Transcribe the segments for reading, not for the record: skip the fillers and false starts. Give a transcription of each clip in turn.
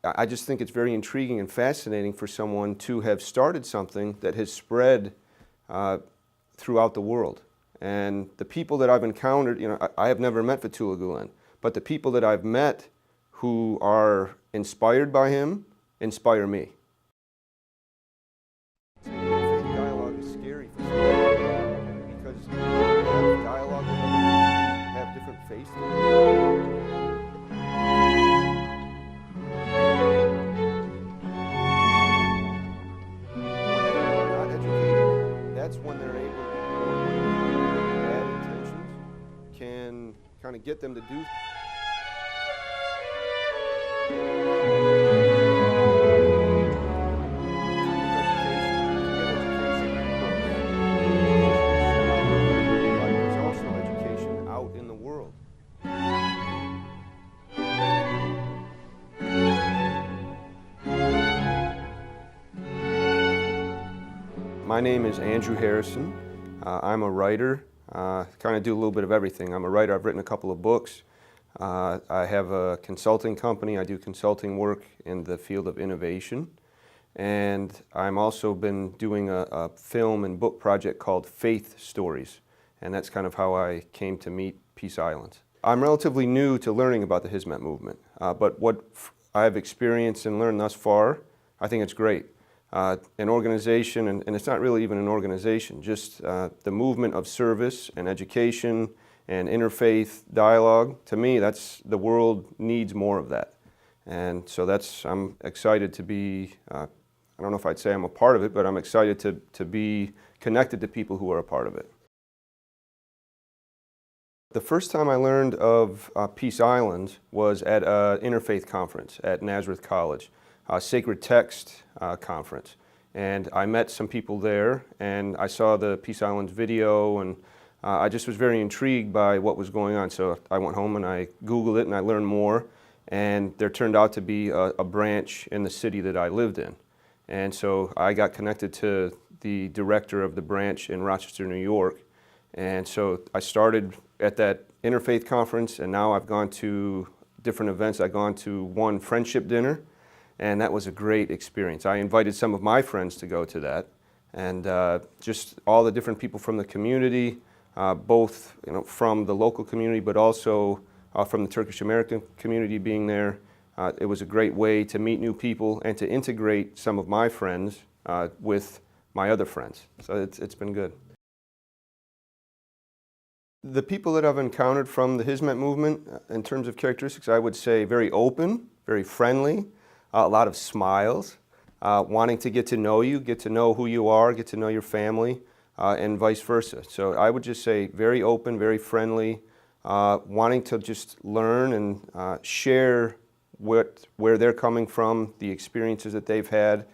I just think it's very intriguing and fascinating for someone to have started something that has spread throughout the world. And the people that I've encountered, I have never met Fethullah Gulen, but the people that I've met who are inspired by him inspire me. Dialogue is scary for some because dialogue have different faces. That's when they're able, bad intentions can kind of get them to do. There's also education out in the world. My name is Andrew Harrison. I'm a writer. Kind of do a little bit of everything. I'm a writer. I've written a couple of books. I have a consulting company. I do consulting work in the field of innovation. And I'm also been doing a film and book project called Faith Stories. And that's kind of how I came to meet Peace Islands. I'm relatively new to learning about the Hizmet movement. But what I've experienced and learned thus far, I think it's great. An organization, and it's not really even an organization, just the movement of service and education and interfaith dialogue. To me, the world needs more of that. And so I'm excited to be, I don't know if I'd say I'm a part of it, but I'm excited to be connected to people who are a part of it. The first time I learned of Peace Islands was at an interfaith conference at Nazareth College. Sacred Text conference, and I met some people there, and I saw the Peace Islands video, and I just was very intrigued by what was going on. So I went home and I Googled it and I learned more, and there turned out to be a branch in the city that I lived in. And so I got connected to the director of the branch in Rochester, New York, and so I started at that interfaith conference, and now I've gone to different events. I've gone to one friendship dinner, and that was a great experience. I invited some of my friends to go to that, and just all the different people from the community, both from the local community, but also from the Turkish American community being there. It was a great way to meet new people and to integrate some of my friends with my other friends. So it's been good. The people that I've encountered from the Hizmet movement, in terms of characteristics, I would say very open, very friendly, a lot of smiles, wanting to get to know you, get to know who you are, get to know your family, and vice versa. So I would just say very open, very friendly, wanting to just learn and share where they're coming from, the experiences that they've had,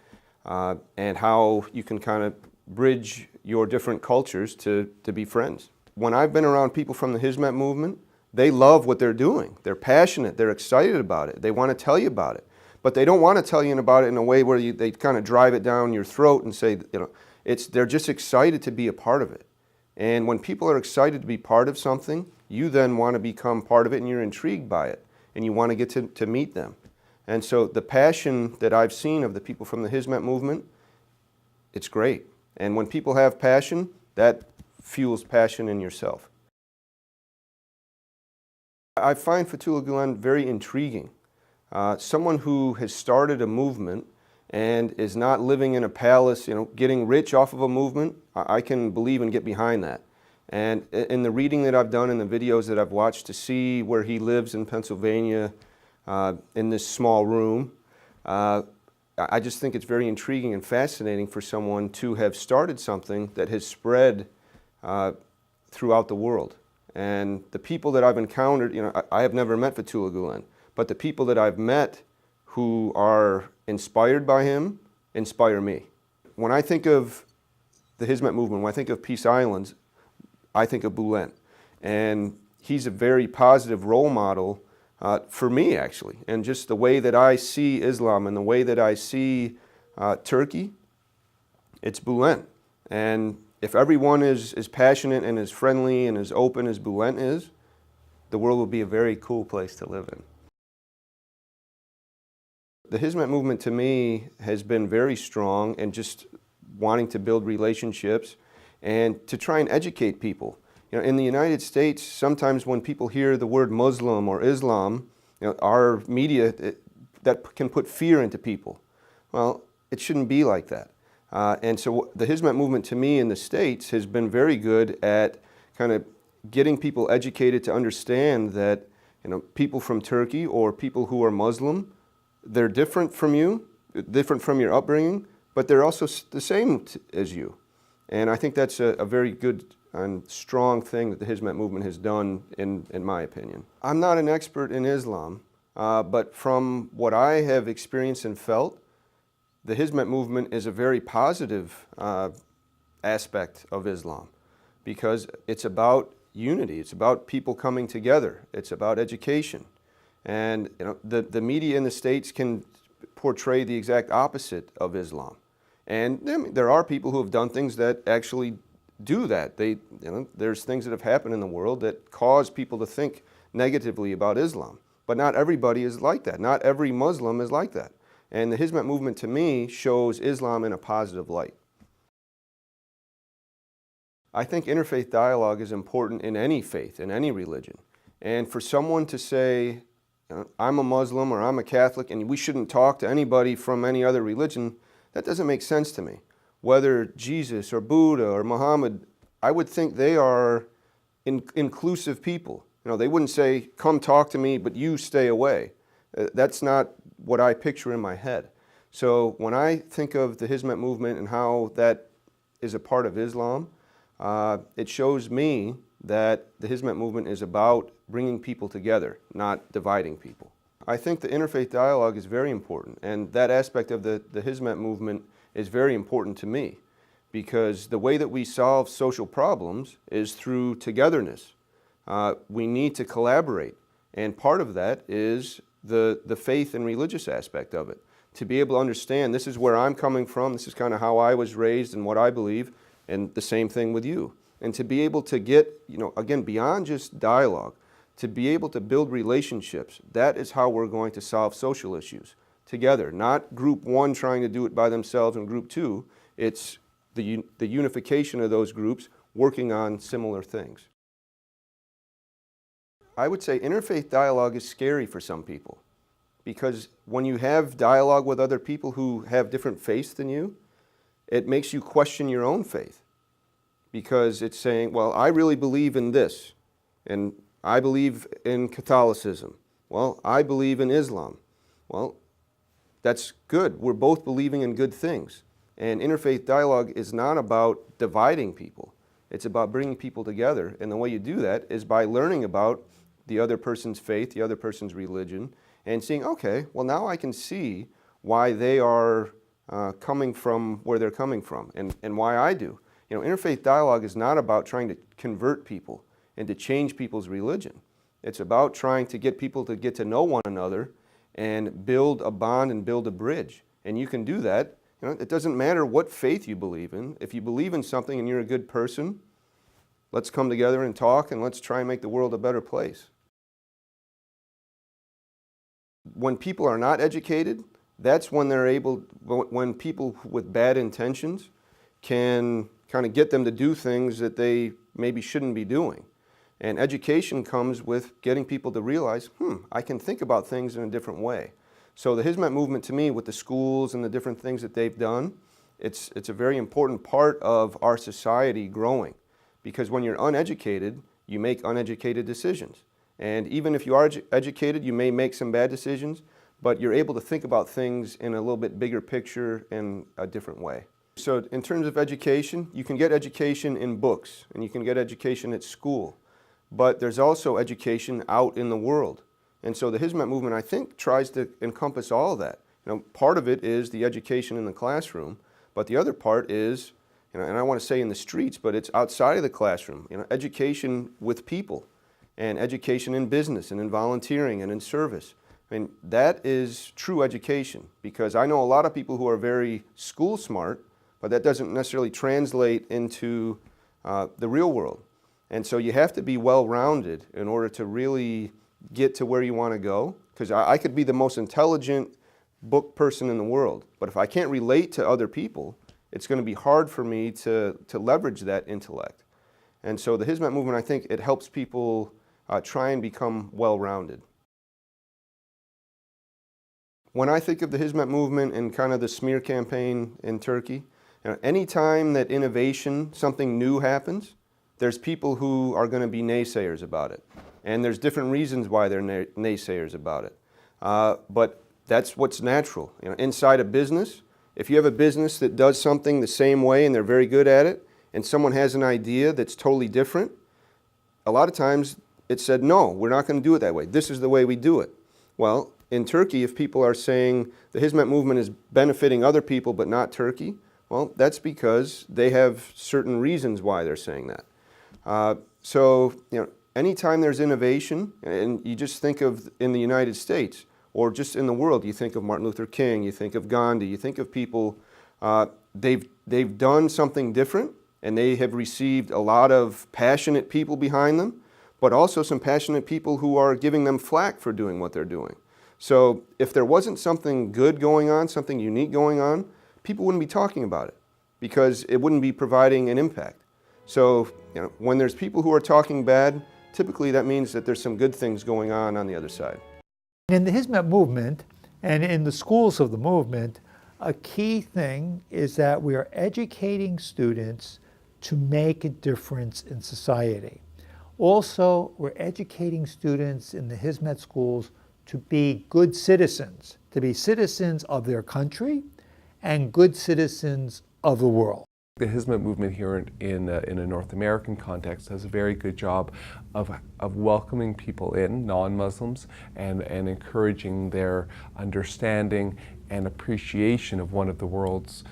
and how you can kind of bridge your different cultures to be friends. When I've been around people from the Hizmet movement, they love what they're doing. They're passionate, they're excited about it, they want to tell you about it. But they don't want to tell you about it in a way where they kind of drive it down your throat and say, they're just excited to be a part of it. And when people are excited to be part of something, you then want to become part of it, and you're intrigued by it, and you want to get to meet them. And so the passion that I've seen of the people from the Hizmet movement, it's great. And when people have passion, that fuels passion in yourself. I find Fethullah Gulen very intriguing. Someone who has started a movement and is not living in a palace, getting rich off of a movement, I can believe and get behind that. And in the reading that I've done and the videos that I've watched, to see where he lives in Pennsylvania in this small room, I just think it's very intriguing and fascinating for someone to have started something that has spread throughout the world. And the people that I've encountered, I have never met Fethullah Gulen, but the people that I've met who are inspired by him inspire me. When I think of the Hizmet movement, when I think of Peace Islands, I think of Gulen. And he's a very positive role model for me, actually. And just the way that I see Islam and the way that I see Turkey, it's Gulen. And if everyone is passionate and as friendly and as open as Gulen is, the world will be a very cool place to live in. The Hizmet movement to me has been very strong and just wanting to build relationships and to try and educate people. In the United States, sometimes when people hear the word Muslim or Islam, our media, that can put fear into people. Well, it shouldn't be like that. And so the Hizmet movement to me in the States has been very good at kind of getting people educated to understand that people from Turkey or people who are Muslim, they're different from you, different from your upbringing, but they're also the same as you. And I think that's a very good and strong thing that the Hizmet movement has done, in my opinion. I'm not an expert in Islam, but from what I have experienced and felt, the Hizmet movement is a very positive aspect of Islam because it's about unity, it's about people coming together, it's about education. And the media in the States can portray the exact opposite of Islam. And there are people who have done things that actually do that. There's things that have happened in the world that cause people to think negatively about Islam. But not everybody is like that. Not every Muslim is like that. And the Hizmet movement to me shows Islam in a positive light. I think interfaith dialogue is important in any faith, in any religion. And for someone to say, I'm a Muslim or I'm a Catholic and we shouldn't talk to anybody from any other religion, that doesn't make sense to me. Whether Jesus or Buddha or Muhammad, I would think they are inclusive people. They wouldn't say, come talk to me, but you stay away. That's not what I picture in my head. So when I think of the Hizmet movement and how that is a part of Islam, it shows me that the Hizmet movement is about bringing people together, not dividing people. I think the interfaith dialogue is very important, and that aspect of the Hizmet movement is very important to me because the way that we solve social problems is through togetherness. We need to collaborate, and part of that is the faith and religious aspect of it. To be able to understand, this is where I'm coming from, this is kind of how I was raised and what I believe, and the same thing with you. And to be able to get, again, beyond just dialogue, to be able to build relationships, that is how we're going to solve social issues together. Not group one trying to do it by themselves and group two. It's the unification of those groups working on similar things. I would say interfaith dialogue is scary for some people because when you have dialogue with other people who have different faiths than you, it makes you question your own faith because it's saying, well, I really believe in this, and I believe in Catholicism. Well, I believe in Islam. Well, that's good. We're both believing in good things. And interfaith dialogue is not about dividing people. It's about bringing people together. And the way you do that is by learning about the other person's faith, the other person's religion, and seeing, okay, well, now I can see why they are coming from where they're coming from and why I do. Interfaith dialogue is not about trying to convert people and to change people's religion. It's about trying to get people to get to know one another and build a bond and build a bridge. And you can do that. It doesn't matter what faith you believe in. If you believe in something and you're a good person, let's come together and talk and let's try and make the world a better place. When people are not educated, that's when when people with bad intentions can kind of get them to do things that they maybe shouldn't be doing. And education comes with getting people to realize, I can think about things in a different way. So the Hizmet movement to me, with the schools and the different things that they've done, it's a very important part of our society growing. Because when you're uneducated, you make uneducated decisions. And even if you are educated, you may make some bad decisions, but you're able to think about things in a little bit bigger picture in a different way. So in terms of education, you can get education in books, and you can get education at school. But there's also education out in the world. And so the Hizmet movement, I think, tries to encompass all of that. Part of it is the education in the classroom, but the other part is, and I want to say in the streets, but it's outside of the classroom, education with people, and education in business, and in volunteering, and in service. That is true education, because I know a lot of people who are very school smart, but that doesn't necessarily translate into the real world. And so you have to be well-rounded in order to really get to where you want to go. Because I could be the most intelligent book person in the world. But if I can't relate to other people, it's going to be hard for me to leverage that intellect. And so the Hizmet movement, I think it helps people try and become well-rounded. When I think of the Hizmet movement and kind of the smear campaign in Turkey, any time that innovation, something new happens, there's people who are going to be naysayers about it. And there's different reasons why they're naysayers about it. But that's what's natural. Inside a business, if you have a business that does something the same way and they're very good at it, and someone has an idea that's totally different, a lot of times it's said, no, we're not going to do it that way. This is the way we do it. Well, in Turkey, if people are saying the Hizmet movement is benefiting other people but not Turkey, well, that's because they have certain reasons why they're saying that. So, anytime there's innovation, and you just think of in the United States, or just in the world, you think of Martin Luther King, you think of Gandhi, you think of people, they've done something different, and they have received a lot of passionate people behind them, but also some passionate people who are giving them flack for doing what they're doing. So if there wasn't something good going on, something unique going on, people wouldn't be talking about it because it wouldn't be providing an impact. So when there's people who are talking bad, typically that means that there's some good things going on the other side. In the Hizmet movement and in the schools of the movement, a key thing is that we are educating students to make a difference in society. Also, we're educating students in the Hizmet schools to be good citizens, to be citizens of their country and good citizens of the world. The Hizmet movement here in a North American context does a very good job of welcoming people in, non-Muslims, and encouraging their understanding and appreciation of one of the world's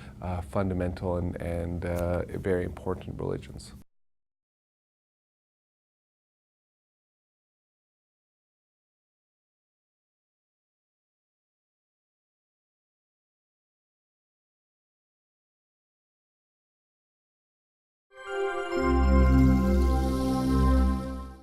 fundamental and very important religions.